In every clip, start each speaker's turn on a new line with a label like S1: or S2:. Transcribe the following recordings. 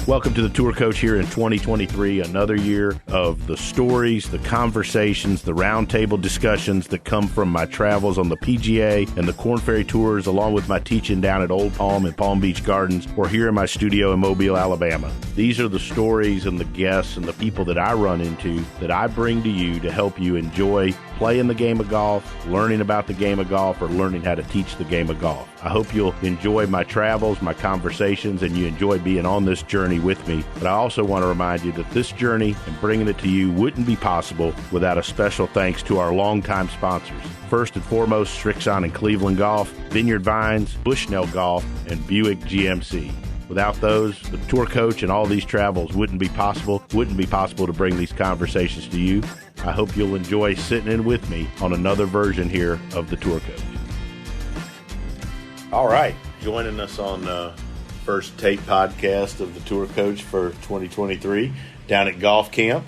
S1: Welcome to the Tour Coach here in 2023, another year of the stories, the conversations, the roundtable discussions that come from my travels on the PGA and the Korn Ferry tours, along with my teaching down at Old Palm and Palm Beach Gardens, or here in my studio in Mobile, Alabama. These are the stories and the guests and the people that I run into that I bring to you to help you enjoy playing the game of golf, learning about the game of golf, or learning how to teach the game of golf. I hope you'll enjoy my travels, my conversations, and you enjoy being on this journey with me. But I also want to remind you that this journey and bringing it to you wouldn't be possible without a special thanks to our longtime sponsors. First and foremost, Strixon and Cleveland Golf, Vineyard Vines, Bushnell Golf, and Buick GMC. Without those, the Tour Coach and all these travels wouldn't be possible to bring these conversations to you. I hope you'll enjoy sitting in with me on another version here of the Tour Coach. All right, joining us on first tape podcast of the Tour Coach for 2023 down at golf camp,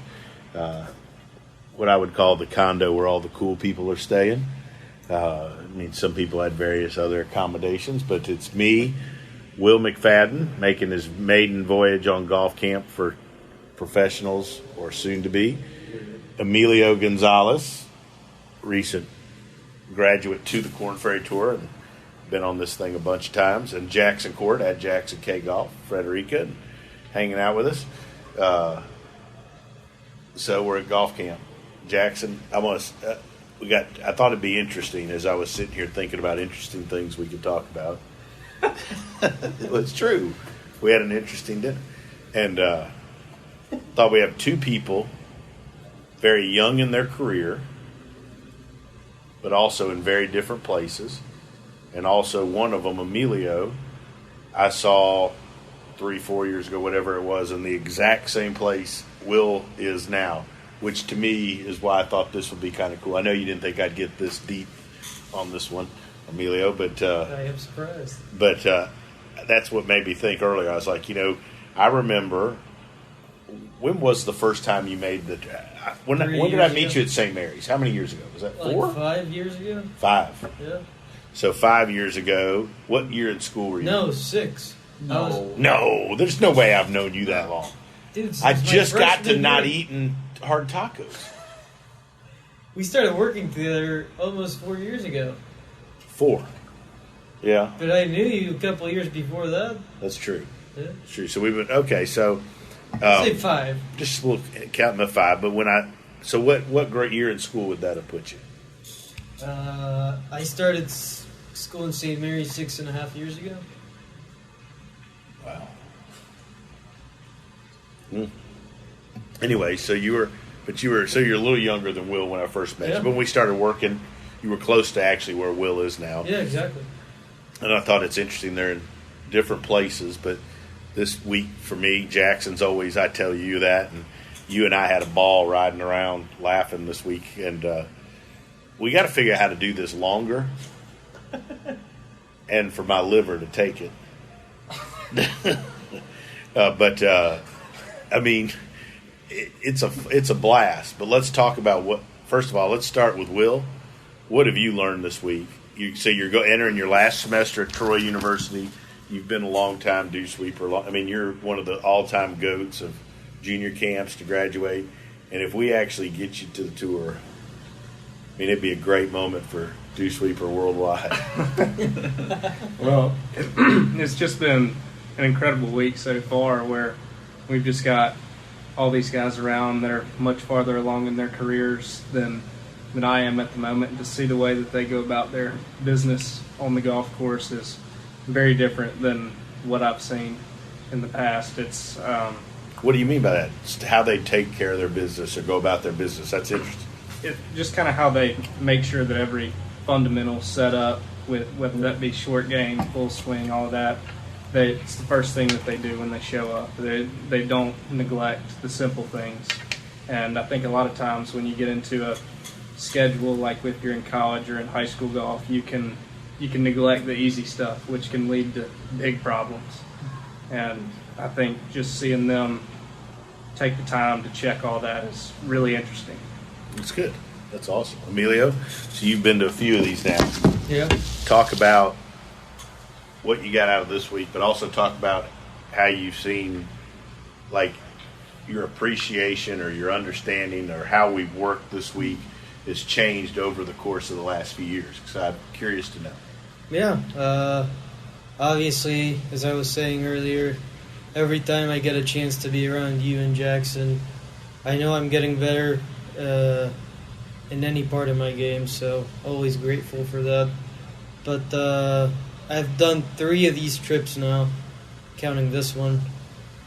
S1: what I would call the condo where all the cool people are staying. Some people had various other accommodations, but it's me, Will McFadden, making his maiden voyage on golf camp for professionals or soon to be. Emilio Gonzalez, recent graduate to the Korn Ferry Tour and been on this thing a bunch of times, and Jackson Koert at Jackson K Golf, Frederica, and hanging out with us. So we're at golf camp. Jackson, I thought it'd be interesting as I was sitting here thinking about interesting things we could talk about. Well, it's true. We had an interesting dinner, and thought we have two people very young in their career, but also in very different places. And also one of them, Emilio, I saw 3-4 years ago, whatever it was, in the exact same place Will is now, which to me is why I thought this would be kind of cool. I know you didn't think I'd get this deep on this one, Emilio, but
S2: I am surprised.
S1: But that's what made me think earlier. I was like, I remember, when was the first time you made the when did I meet you at St. Mary's? How many years ago? Was that 4?
S2: Like 5 years ago?
S1: 5.
S2: Yeah.
S1: So 5 years ago. What year in school were you?
S2: No, 6.
S1: No, there's no way I've known you that long.
S2: Dude,
S1: I just got to not eating hard tacos.
S2: We started working together almost 4 years ago.
S1: 4. Yeah.
S2: But I knew you a couple of years before that.
S1: That's true.
S2: Yeah.
S1: That's true. So we've been, okay, so.
S2: Say 5.
S1: Just counting the 5. But what great year in school would that have put you?
S2: I started school in St. Mary's 6.5 years ago.
S1: Wow. Anyway, so you're a little younger than Will when I first met you. But when we started working, you were close to actually where Will is now.
S2: Yeah, exactly.
S1: And I thought it's interesting. They're in different places, but this week for me, Jackson's always, I tell you that, and you and I had a ball riding around laughing this week, and we got to figure out how to do this longer and for my liver to take it. It's a blast. But let's talk about first of all, let's start with Will. What have you learned this week? You say you're entering your last semester at Troy University. You've been a long-time dew sweeper. You're one of the all-time goats of junior camps to graduate. And if we actually get you to the tour, it'd be a great moment for dew sweeper worldwide.
S3: Well, it's just been an incredible week so far where we've just got all these guys around that are much farther along in their careers than I am at the moment. And to see the way that they go about their business on the golf course is very different than what I've seen in the past. It's
S1: what do you mean by that? It's how they take care of their business or go about their business. That's interesting.
S3: Just kind of how they make sure that every fundamental set up, with whether that be short game, full swing, all of that, it's the first thing that they do when they show up. They don't neglect the simple things. And I think a lot of times when you get into a schedule like if you're in college or in high school golf, you can neglect the easy stuff, which can lead to big problems. And I think just seeing them take the time to check all that is really interesting.
S1: It's good. That's awesome. Emilio, so you've been to a few of these now.
S2: Yeah.
S1: Talk about what you got out of this week, but also talk about how you've seen like your appreciation or your understanding or how we've worked this week has changed over the course of the last few years? Because I'm curious to know.
S2: Yeah. Obviously, as I was saying earlier, every time I get a chance to be around you and Jackson, I know I'm getting better in any part of my game, so always grateful for that. But I've done 3 of these trips now, counting this one,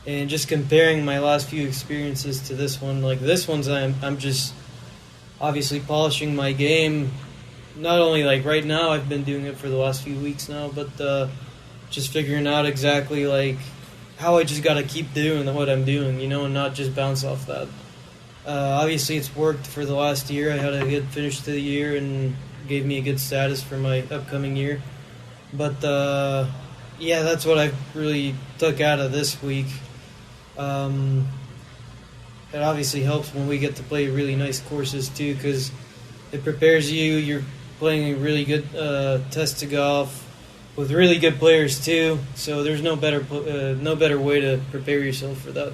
S2: and just comparing my last few experiences to this one. Like this one's, I'm just obviously polishing my game. Not only like right now, I've been doing it for the last few weeks now, but just figuring out exactly like how I just got to keep doing what I'm doing, and not just bounce off that. Obviously, it's worked for the last year. I had a good finish to the year and gave me a good status for my upcoming year. But, yeah, that's what I really took out of this week. It obviously helps when we get to play really nice courses, too, because it prepares you. You're playing a really good test of golf with really good players, too. So there's no better way to prepare yourself for that.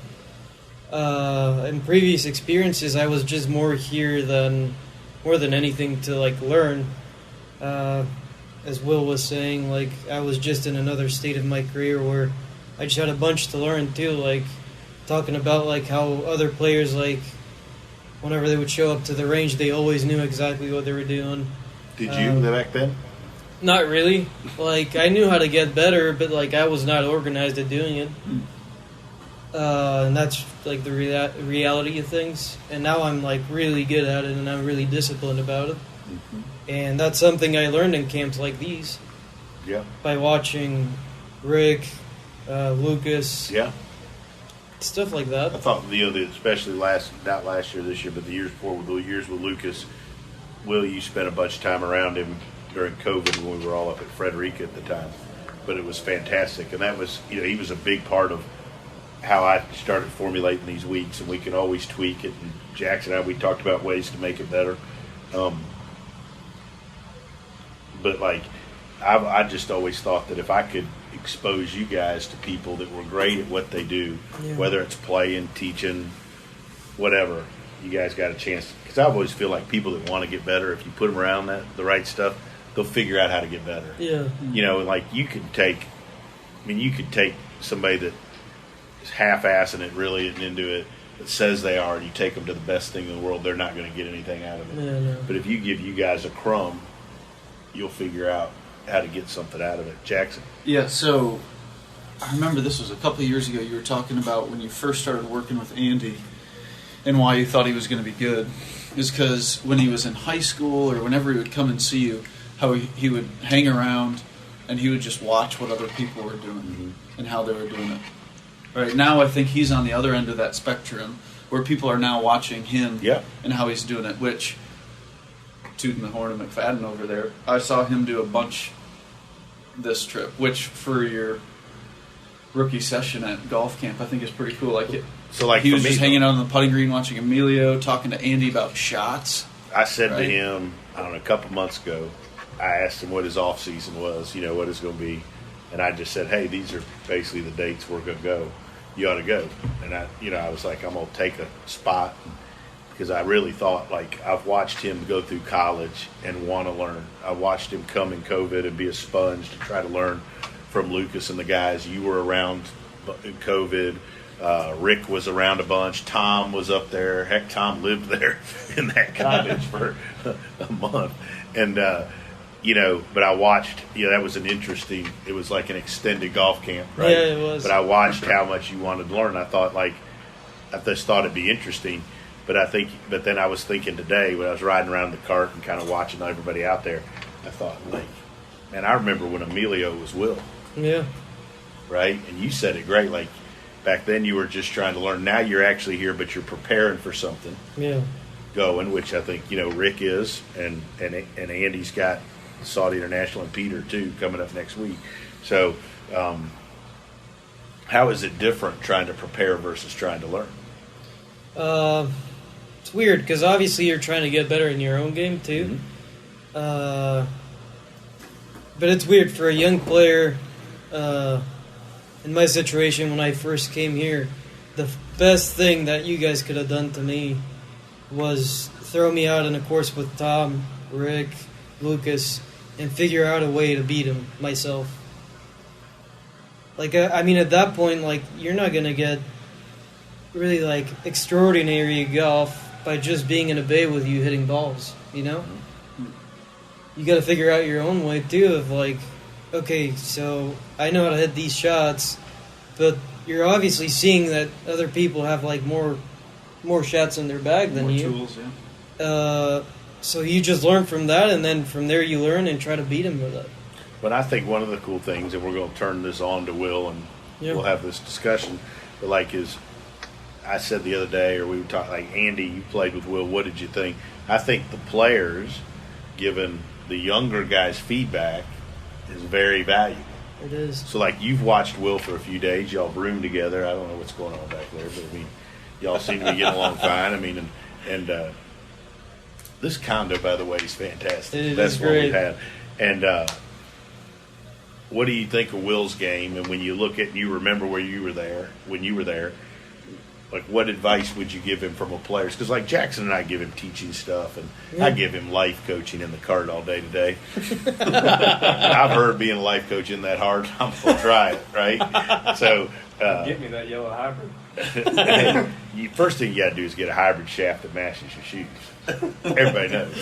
S2: In previous experiences, I was just more than anything to like learn. As Will was saying, like I was just in another state of my career where I just had a bunch to learn too. Like talking about like how other players, like whenever they would show up to the range, they always knew exactly what they were doing.
S1: Did you back then?
S2: Not really. Like I knew how to get better, but like I was not organized at doing it. And that's like the reality of things. And now I'm like really good at it, and I'm really disciplined about it. Mm-hmm. And that's something I learned in camps like these.
S1: Yeah. By
S2: watching Rick, Lucas.
S1: Yeah.
S2: Stuff like that.
S1: I thought especially not last year, this year, but the years before, with the years with Lucas, Will, you spent a bunch of time around him during COVID when we were all up at Frederica at the time. But it was fantastic, and that was he was a big part of how I started formulating these weeks, and we can always tweak it. And Jackson and I, we talked about ways to make it better. But like, I just always thought that if I could expose you guys to people that were great at what they do, whether it's playing, teaching, whatever, you guys got a chance. Because I always feel like people that want to get better, if you put them around the right stuff, they'll figure out how to get better.
S2: Yeah.
S1: Like you could take somebody that is half-assing it really and into it, that says they are, and you take them to the best thing in the world, they're not going to get anything out of it.
S2: Yeah, no.
S1: But if you give you guys a crumb, you'll figure out how to get something out of it. Jackson?
S4: Yeah, so I remember this was a couple of years ago. You were talking about when you first started working with Andy and why you thought he was going to be good. Is because when he was in high school or whenever he would come and see you, how he would hang around and he would just watch what other people were doing and how they were doing it. Right now, I think he's on the other end of that spectrum where people are now watching him and how he's doing it, which, tooting the horn of McFadden over there, I saw him do a bunch this trip, which for your rookie session at golf camp, I think is pretty cool. Like he was just hanging out on the putting green watching Emilio, talking to Andy about shots.
S1: I said to him, I don't know, a couple months ago, I asked him what his off season was, what it's going to be. And I just said, hey, these are basically the dates we're going to go. You ought to go. And I was like, I'm going to take a spot because I really thought, like, I've watched him go through college and want to learn. I watched him come in COVID and be a sponge to try to learn from Lucas and the guys. You were around in COVID. Rick was around a bunch. Tom was up there. Heck, Tom lived there in that cottage for a month. And, but I watched, that was it was like an extended golf camp, right?
S2: Yeah, it was.
S1: But I watched how much you wanted to learn. I just thought it'd be interesting. But then I was thinking today when I was riding around the cart and kind of watching everybody out there, I thought, like, man, I remember when Emilio was Will.
S2: Yeah.
S1: Right? And you said it great. Like, back then you were just trying to learn. Now you're actually here, but you're preparing for something.
S2: Yeah.
S1: Going, which I think, Rick is, and Andy's got Saudi International and Peter, too, coming up next week. So, how is it different trying to prepare versus trying to learn?
S2: It's weird because obviously you're trying to get better in your own game too. But it's weird for a young player. In my situation, when I first came here, the best thing that you guys could have done to me was throw me out in a course with Tom, Rick, Lucas, and figure out a way to beat him myself. Like, I mean, at that point, like, you're not going to get really, like, extraordinary golf by just being in a bay with you hitting balls, you know? You got to figure out your own way, too, of, like, okay, so I know how to hit these shots, but you're obviously seeing that other people have, like, more shots in their bag than you.
S4: More tools, yeah.
S2: So you just learn from that, and then from there you learn and try to beat him with it.
S1: But I think one of the cool things, and we're going to turn this on to Will, and we'll have this discussion, but like I said the other day, or we were talking, like, Andy, you played with Will, what did you think? I think the players, given the younger guys' feedback, is very valuable.
S2: It is.
S1: So, like, you've watched Will for a few days, y'all roomed together, I don't know what's going on back there, but I mean, y'all seem to be getting along fine. I mean, and this condo, by the way, is fantastic. That's what we've had. And what do you think of Will's game? And when you look at, you remember when you were there, like, what advice would you give him from a player's? Because, like, Jackson and I give him teaching stuff, and I give him life coaching in the cart all day today. I've heard being a life coach isn't that hard. I'm going to try it, right? So
S3: get me that yellow hybrid.
S1: First thing you got to do is get a hybrid shaft that matches your shoes. Everybody knows.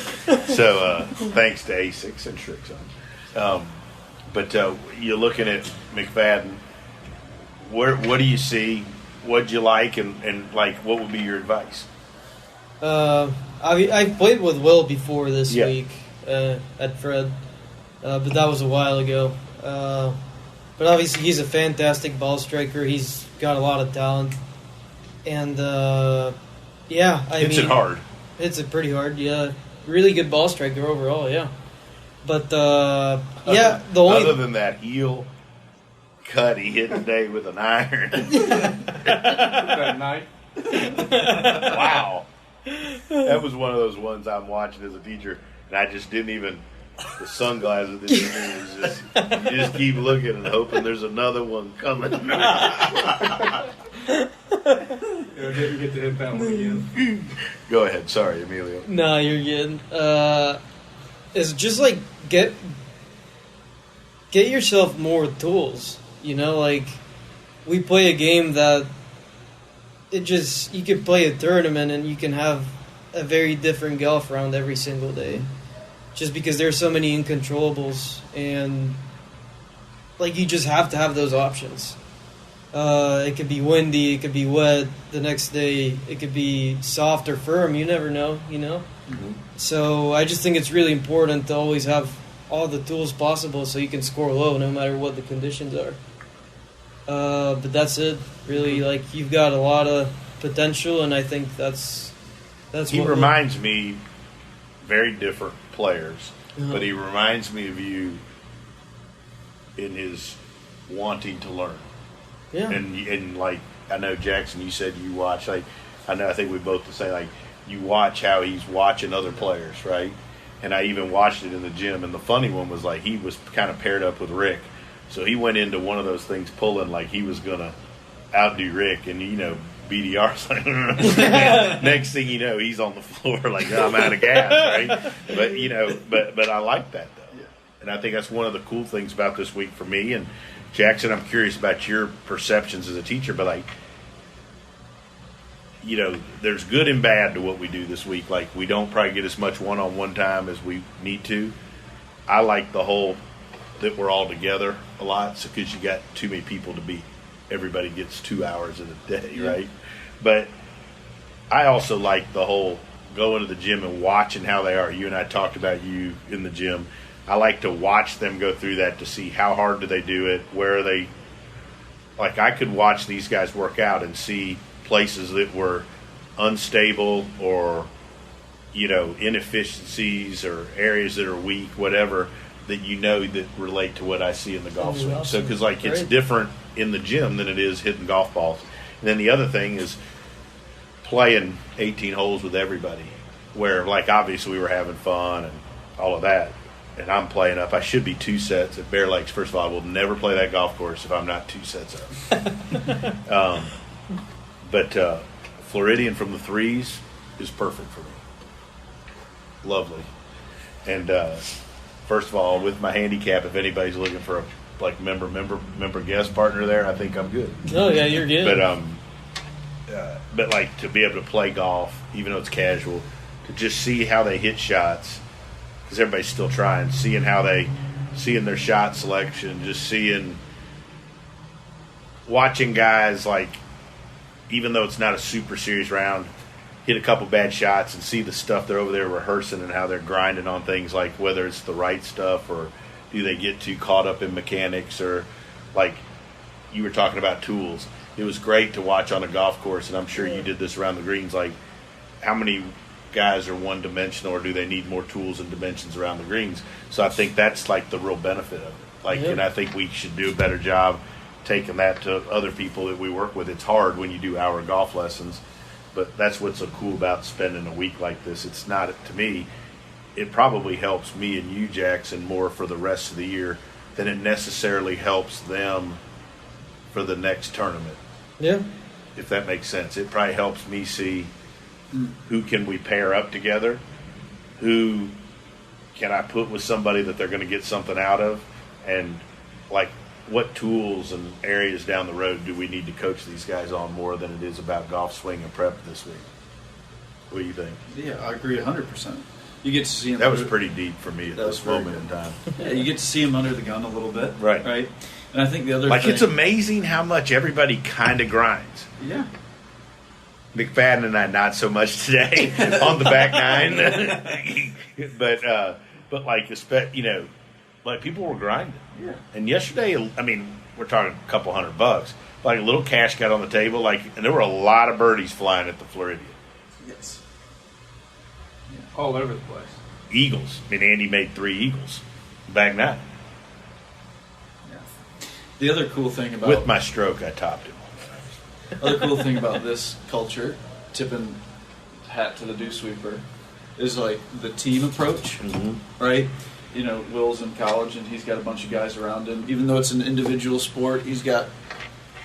S1: So thanks to A6 and Shrixon. But you're looking at McFadden. What do you see? What'd you like? And like, what would be your advice?
S2: I played with Will before this week at Fred, but that was a while ago. But obviously he's a fantastic ball striker. He's got a lot of talent. And,
S1: Hits it hard.
S2: Hits it pretty hard, yeah. Really good ball striker overall, yeah. But,
S1: Other than that heel cut he hit today with an iron.
S3: That night.
S1: Wow. That was one of those ones I'm watching as a teacher, and I just didn't even... The sunglasses that you use, you just keep looking and hoping there's another one coming.
S3: Didn't get to hit that one again.
S1: Go ahead. Sorry, Emilio.
S2: No, you're good. It's just like get yourself more tools. You know, like we play a game that you could play a tournament and you can have a very different golf round every single day. Just because there's so many uncontrollables, and like you just have to have those options. It could be windy, it could be wet the next day, it could be soft or firm. You never know, you know. Mm-hmm. So I just think it's really important to always have all the tools possible so you can score low no matter what the conditions are. But that's it, really. Like you've got a lot of potential, and I think that's.
S1: He reminds me very different players, but he reminds me of you in his wanting to learn.
S2: Yeah.
S1: And like I know Jackson, you said you watch. Like I think we both the same. Like you watch how he's watching other players, right? And I even watched it in the gym. And the funny one was like he was kind of paired up with Rick, so he went into one of those things pulling like he was gonna outdo Rick, and you know. BDR's like, next thing you know, he's on the floor like I'm out of gas, right? But you know, but I like that though, and I think that's one of the cool things about this week for me. And Jackson, I'm curious about your perceptions as a teacher, but like, you know, there's good and bad to what we do this week. Like we don't probably get as much one-on-one time as we need to. I like the whole that we're all together a lot, so because you got too many people to beat. Everybody gets 2 hours in a day, right? But I also like the whole going to the gym and watching how they are. You and I talked about you in the gym. I like to watch them go through that to see how hard do they do it, where are they. Like I could watch these guys work out and see places that were unstable or, you know, inefficiencies or areas that are weak, whatever, that you know that relate to what I see in the golf swing. So because like it's different in the gym than it is hitting golf balls. And then the other thing is playing 18 holes with everybody, where like obviously we were having fun and all of that, and I'm playing up. I should be 2 sets at Bear Lakes. First of all, I will never play that golf course if I'm not 2 sets up. But Floridian from the threes is perfect for me. Lovely. And first of all, with my handicap, if anybody's looking for a member guest partner there, I think I'm good.
S2: Oh yeah, you're good.
S1: But like to be able to play golf, even though it's casual, to just see how they hit shots, because everybody's still trying, seeing their shot selection, just watching guys, like, even though it's not a super serious round, hit a couple bad shots and see the stuff they're over there rehearsing and how they're grinding on things, like whether it's the right stuff or do they get too caught up in mechanics, or like you were talking about tools. It was great to watch on a golf course, and I'm sure you did this around the greens, like how many guys are one-dimensional, or do they need more tools and dimensions around the greens? So I think that's like the real benefit of it. And I think we should do a better job taking that to other people that we work with. It's hard when you do hour golf lessons, but that's what's so cool about spending a week like this. It's not, to me, it probably helps me and you, Jackson, more for the rest of the year than it necessarily helps them for the next tournament.
S2: Yeah.
S1: If that makes sense. It probably helps me see who can we pair up together, who can I put with somebody that they're going to get something out of, and like what tools and areas down the road do we need to coach these guys on more than it is about golf swing and prep this week? What do you think?
S4: Yeah, I agree 100%. You get to see him.
S1: That was pretty deep for me at this moment in time.
S4: Yeah, you get to see him under the gun a little bit.
S1: Right.
S4: Right. And I think the other
S1: thing,
S4: it's
S1: amazing how much everybody kind of grinds.
S4: Yeah.
S1: McFadden and I not so much today on the back nine, but like like people were grinding.
S4: Yeah.
S1: And yesterday, I mean, we're talking a couple $100, like a little cash got on the table, and there were a lot of birdies flying at the Floridian.
S4: Yes.
S3: Yeah. All over the place.
S1: Eagles. I mean, Andy made 3 eagles back nine.
S4: Yeah. The other cool thing about
S1: with my stroke, I topped him.
S4: Other cool thing about this culture, tipping hat to the dew sweeper, is like the team approach, right? You know, Will's in college and he's got a bunch of guys around him. Even though it's an individual sport, he's got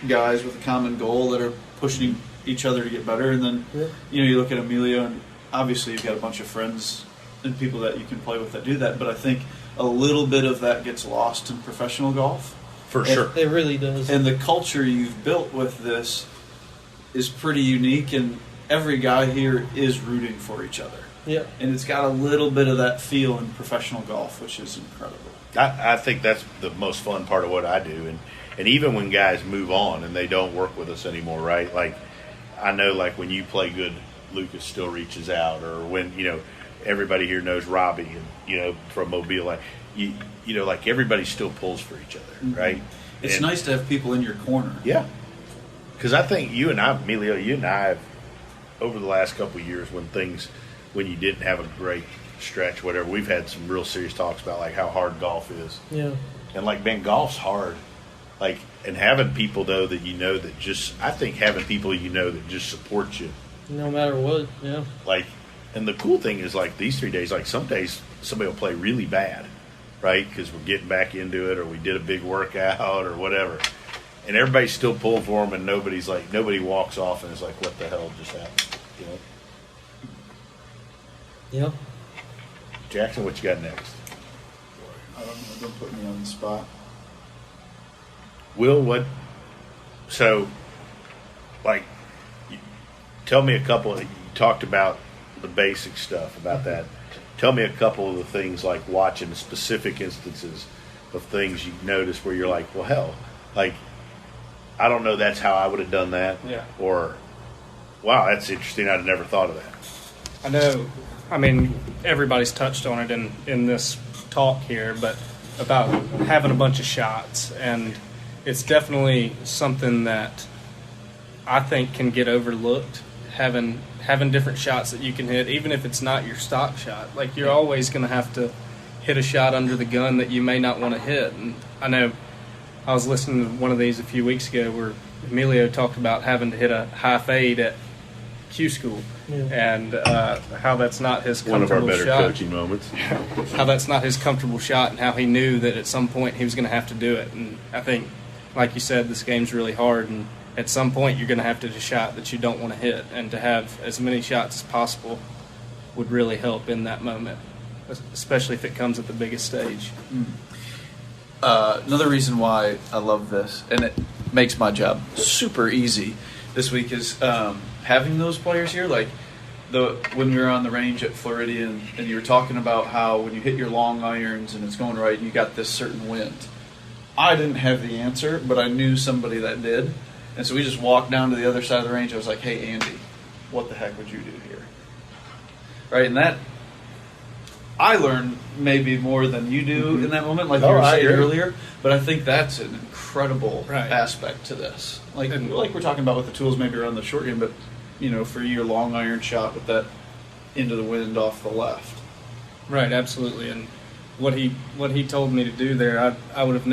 S4: guys with a common goal that are pushing each other to get better. And then, you look at Emilio, and obviously you've got a bunch of friends and people that you can play with that do that. But I think a little bit of that gets lost in professional golf.
S1: For sure.
S2: It really does.
S4: And the culture you've built with this is pretty unique, and every guy here is rooting for each other.
S2: Yeah.
S4: And it's got a little bit of that feel in professional golf, which is incredible.
S1: I think that's the most fun part of what I do. And even when guys move on and they don't work with us anymore, right? Like, I know, like, when you play good, Lucas still reaches out, or when, everybody here knows Robbie, and, from Mobile, like, like everybody still pulls for each other, right?
S4: It's nice to have people in your corner.
S1: Yeah. Because I think Emilio, you and I have, over the last couple of years, when you didn't have a great stretch, whatever, we've had some real serious talks about, like, how hard golf is.
S2: Yeah.
S1: And, like, man, golf's hard. Like, and having people, though, that I think having people that just support you.
S2: No matter what, yeah.
S1: Like, and the cool thing is, like, these 3 days, like, some days somebody will play really bad, right? Because we're getting back into it, or we did a big workout, or whatever. And everybody's still pulling for them, and nobody walks off and is like, what the hell just happened?
S2: Yeah.
S1: Jackson, what you got next?
S4: I don't know. Don't put me on the spot.
S1: Will, so, like, tell me a couple, you talked about the basic stuff about that. Tell me a couple of the things, like watching specific instances of things you notice where you're like, well, hell, like, I don't know, that's how I would have done that.
S3: Yeah.
S1: Or, wow, that's interesting, I'd never thought of that.
S3: I know, everybody's touched on it in this talk here, but about having a bunch of shots, and it's definitely something that I think can get overlooked, having different shots that you can hit, even if it's not your stock shot. Like, you're always going to have to hit a shot under the gun that you may not want to hit. And I know I was listening to one of these a few weeks ago where Emilio talked about having to hit a high fade at Q school, and how that's not his comfortable shot.
S1: One of our better coaching moments.
S3: How that's not his comfortable shot, and how he knew that at some point he was going to have to do it. And I think, like you said, this game's really hard, and at some point you're going to have to hit a shot that you don't want to hit, and to have as many shots as possible would really help in that moment, especially if it comes at the biggest stage.
S4: Another reason why I love this, and it makes my job super easy this week, is having those players here. Like when we were on the range at Floridian, and you were talking about how when you hit your long irons and it's going right, and you got this certain wind. I didn't have the answer, but I knew somebody that did. And so we just walked down to the other side of the range. I was like, hey, Andy, what the heck would you do here? Right? And that, I learned maybe more than you do in that moment, like you were saying earlier. But I think that's an incredible aspect to this. Like we're talking about with the tools maybe around the short game, but, for your long iron shot with that into the wind off the left.
S3: Right, absolutely. And what he told me to do there, I would have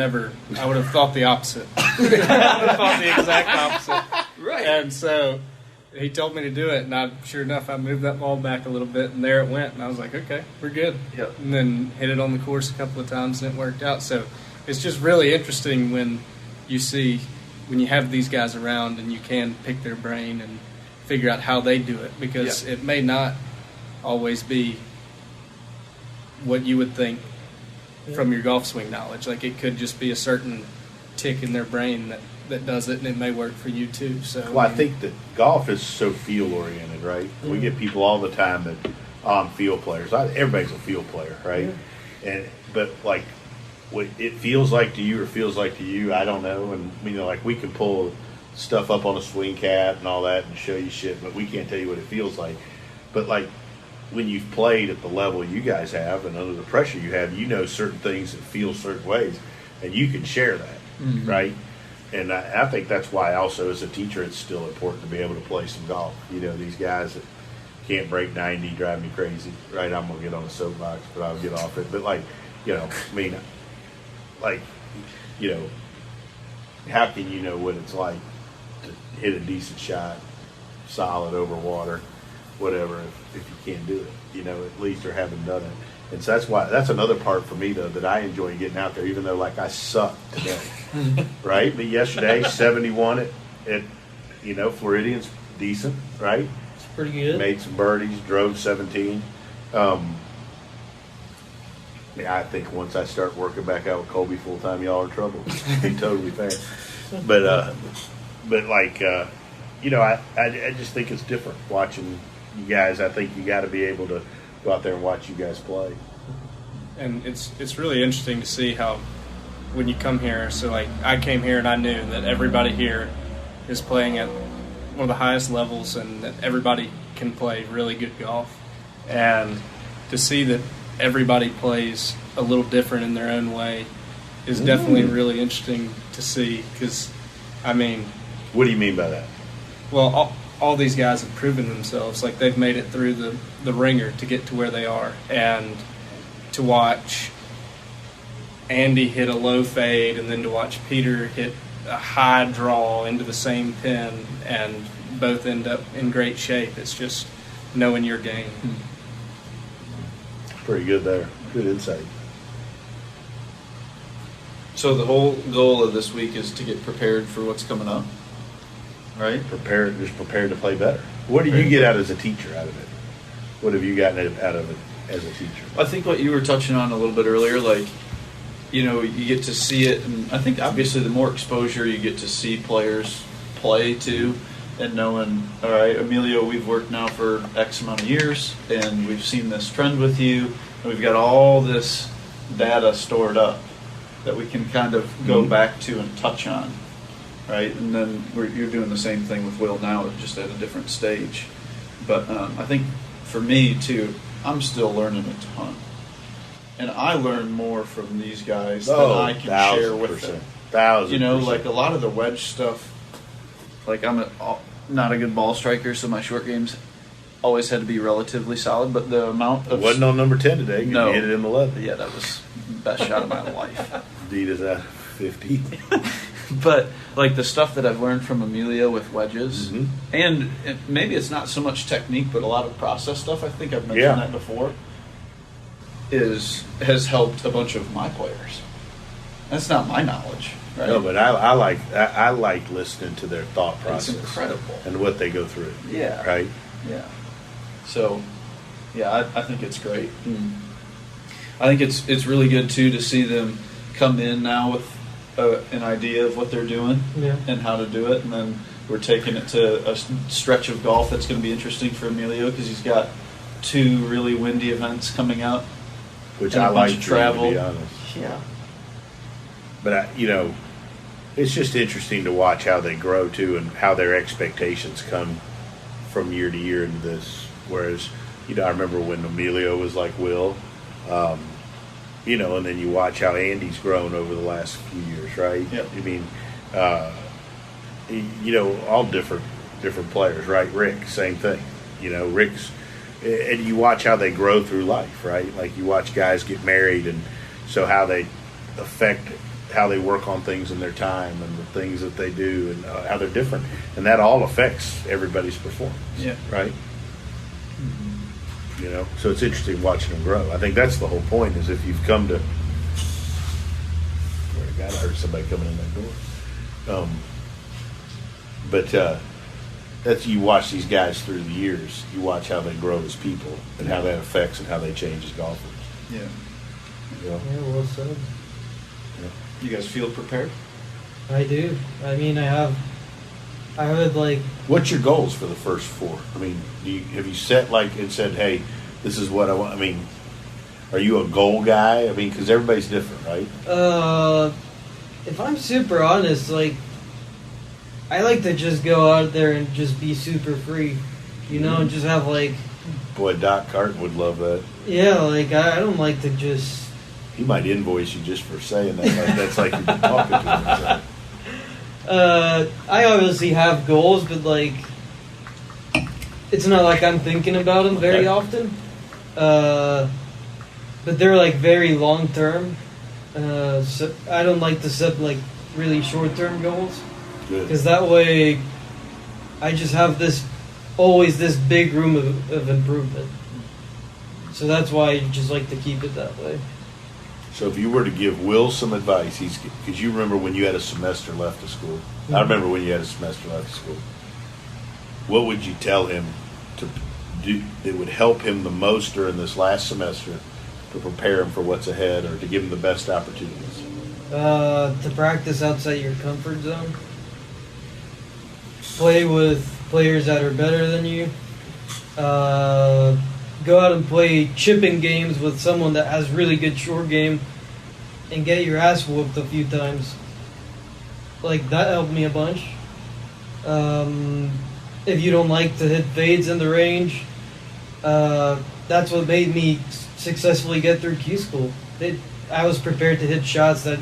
S3: thought the opposite. I would have thought the exact opposite.
S4: Right.
S3: And so he told me to do it, and sure enough, I moved that ball back a little bit, and there it went. And I was like, okay, we're good.
S4: Yep.
S3: And then hit it on the course a couple of times, and it worked out. So it's just really interesting when you have these guys around and you can pick their brain and figure out how they do it, because it may not always be what you would think from your golf swing knowledge. Like, it could just be a certain tick in their brain that does it, and it may work for you too. So
S1: well, I think that golf is so field oriented, right? Mm-hmm. We get people all the time that field players. Everybody's a field player, right? Mm-hmm. But like what it feels like to you or feels like to you, I don't know. And like we can pull stuff up on a swing cap and all that and show you shit, but we can't tell you what it feels like. But like, when you've played at the level you guys have and under the pressure you have, certain things that feel certain ways, and you can share that, right? And I think that's why also as a teacher it's still important to be able to play some golf. These guys that can't break 90 drive me crazy, right? I'm going to get on a soapbox, but I'll get off it. But how can you know what it's like to hit a decent shot, solid over water, whatever, if you can't do it, at least or haven't done it. And so that's another part for me, though, that I enjoy getting out there, even though, like, I suck today, right? But yesterday, 71 at Floridian's decent, right?
S2: It's pretty good.
S1: Made some birdies, drove 17. I think once I start working back out with Colby full time, y'all are in trouble. To be totally fair. But I just think it's different watching you guys. I think you got to be able to go out there and watch you guys play.
S3: And it's really interesting to see how when you come here. So like I came here and I knew that everybody here is playing at one of the highest levels and that everybody can play really good golf. And to see that everybody plays a little different in their own way is definitely really interesting to see. Because
S1: what do you mean by that?
S3: Well, all these guys have proven themselves. Like, they've made it through the ringer to get to where they are. And to watch Andy hit a low fade and then to watch Peter hit a high draw into the same pin and both end up in great shape, it's just knowing your game.
S1: Pretty good there. Good insight.
S4: So the whole goal of this week is to get prepared for what's coming up, right?
S1: Prepared to play better. What do you get out as a teacher out of it? What have you gotten out of it as a teacher?
S4: I think what you were touching on a little bit earlier, like, you get to see it, and I think obviously the more exposure you get to see players play too, and knowing, all right, Emilio, we've worked now for X amount of years, and we've seen this trend with you, and we've got all this data stored up that we can kind of go back to and touch on, right? And then you're doing the same thing with Will now, just at a different stage. But I think for me, too, I'm still learning a ton. And I learn more from these guys than I can share with them.
S1: 1,000%.
S4: Like a lot of the wedge stuff, like I'm not a good ball striker, so my short games always had to be relatively solid, but the amount of...
S1: It wasn't on number 10 today. You hit it in 11.
S4: Yeah, that was the best shot of my life.
S1: Indeed, is that 50?
S4: But like the stuff that I've learned from Emilio with wedges, and maybe it's not so much technique, but a lot of process stuff, I think I've mentioned that before, has helped a bunch of my players. That's not my knowledge, Right?
S1: No, but I like listening to their thought process.
S4: It's incredible.
S1: And what they go through.
S4: Yeah.
S1: Right?
S4: Yeah. So, yeah, I think it's great. I think it's really good, too, to see them come in now with an idea of what they're doing and how to do it. And then we're taking it to a stretch of golf that's going to be interesting for Emilio because he's got 2 really windy events coming up.
S1: Which I like to
S4: travel.
S1: be honest.
S4: Yeah.
S1: But, it's just interesting to watch how they grow, too, and how their expectations come from year to year into this. Whereas, I remember when Emilio was like Will, and then you watch how Andy's grown over the last few years, right?
S4: Yep.
S1: All different players, right? Rick, same thing. Rick's, and you watch how they grow through life, right? Like you watch guys get married, and so how they affect how they work on things in their time and the things that they do and how they're different, and that all affects everybody's performance.
S4: Yeah.
S1: Right. So it's interesting watching them grow. I think that's the whole point. Is if you've come to, where to God, I heard somebody coming in that door. That's you watch these guys through the years. You watch how they grow as people and how that affects and how they change as golfers.
S4: Yeah.
S2: Yeah, well said.
S4: You guys feel prepared?
S2: I do. I would like.
S1: What's your goals for the first 4? Have you set and said, hey, this is what I want? Are you a goal guy? Because everybody's different, right?
S2: If I'm super honest, I like to just go out there and just be super free, and just have
S1: Boy, Doc Carton would love that.
S2: Yeah, I don't like to just.
S1: He might invoice you just for saying that. That's like you've been talking to him.
S2: I obviously have goals, but it's not like I'm thinking about them very often. But they're very long term. So I don't like to set really short term goals because that way I just have always this big room of improvement. So that's why I just like to keep it that way.
S1: So if you were to give Will some advice, because you remember when you had a semester left of school. Mm-hmm. I remember when you had a semester left of school. What would you tell him to do that would help him the most during this last semester to prepare him for what's ahead or to give him the best opportunities?
S2: To practice outside your comfort zone. Play with players that are better than you. Go out and play chipping games with someone that has really good short game and get your ass whooped a few times. That helped me a bunch. If you don't like to hit fades in the range, that's what made me successfully get through Q school. I was prepared to hit shots that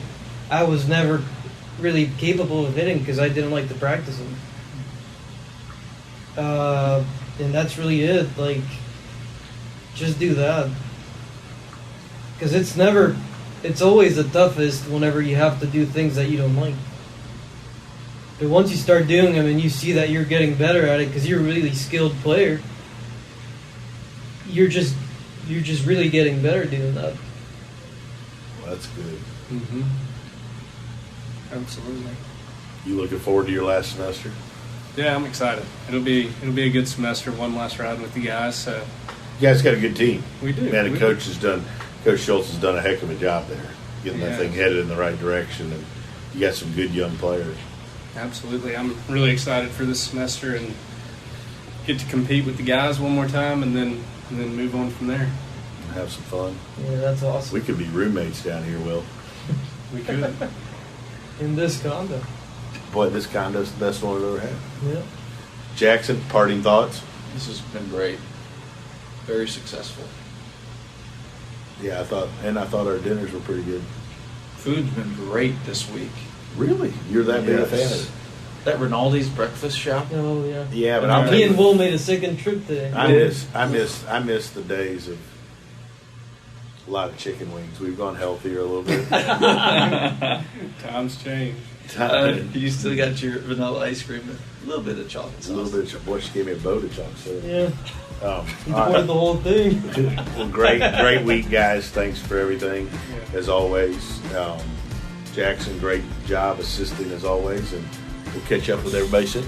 S2: I was never really capable of hitting because I didn't like to practice them. And that's really it. Just do that. Because it's always the toughest whenever you have to do things that you don't like. But once you start doing them and you see that you're getting better at it because you're a really skilled player, you're just really getting better doing that.
S1: Well, that's good.
S3: Mm-hmm. Absolutely.
S1: You looking forward to your last semester?
S3: Yeah, I'm excited. It'll be a good semester. One last ride with the guys. So.
S1: You guys got a good team.
S3: We do.
S1: Man, and Coach Schultz has done a heck of a job there, getting that thing headed in the right direction, and you got some good young players.
S3: Absolutely. I'm really excited for this semester and get to compete with the guys one more time and then move on from there.
S1: Have some fun.
S2: Yeah, that's awesome.
S1: We could be roommates down here, Will.
S3: We could.
S2: In this condo.
S1: Boy, this condo's the best one we've ever had.
S2: Yeah.
S1: Jackson, parting thoughts?
S4: This has been great. Very successful.
S1: Yeah, I thought our dinners were pretty good.
S4: Food's been great this week.
S1: Really? You're that big a fan of it?
S4: That Rinaldi's breakfast shop.
S2: Oh yeah.
S1: Yeah, but
S2: me and Will made a second trip today.
S1: I miss the days of a lot of chicken wings. We've gone healthier a little bit.
S3: Times change.
S4: You still got your vanilla ice cream with a little bit of chocolate sauce.
S1: A little bit of chocolate. Boy, she gave me a boat of chocolate.
S2: Yeah.
S1: You
S2: poured the whole thing.
S1: Well, great week, guys. Thanks for everything, as always. Jackson, great job assisting as always, and we'll catch up with everybody soon.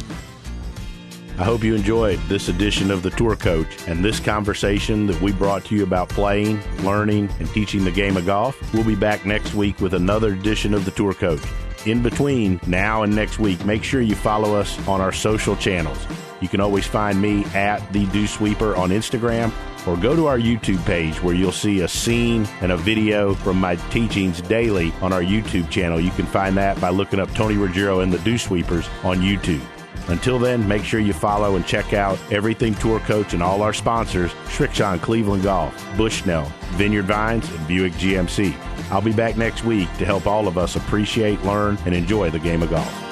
S1: I hope you enjoyed this edition of The Tour Coach and this conversation that we brought to you about playing, learning, and teaching the game of golf. We'll be back next week with another edition of The Tour Coach. In between now and next week, make sure you follow us on our social channels. You can always find me at The Dew Sweeper on Instagram, or go to our YouTube page where you'll see a scene and a video from my teachings daily on our YouTube channel. You can find that by looking up Tony Ruggiero and the Dew Sweepers on YouTube. Until then, make sure you follow and check out everything Tour Coach and all our sponsors, Srixon Cleveland Golf, Bushnell, Vineyard Vines, and Buick GMC. I'll be back next week to help all of us appreciate, learn, and enjoy the game of golf.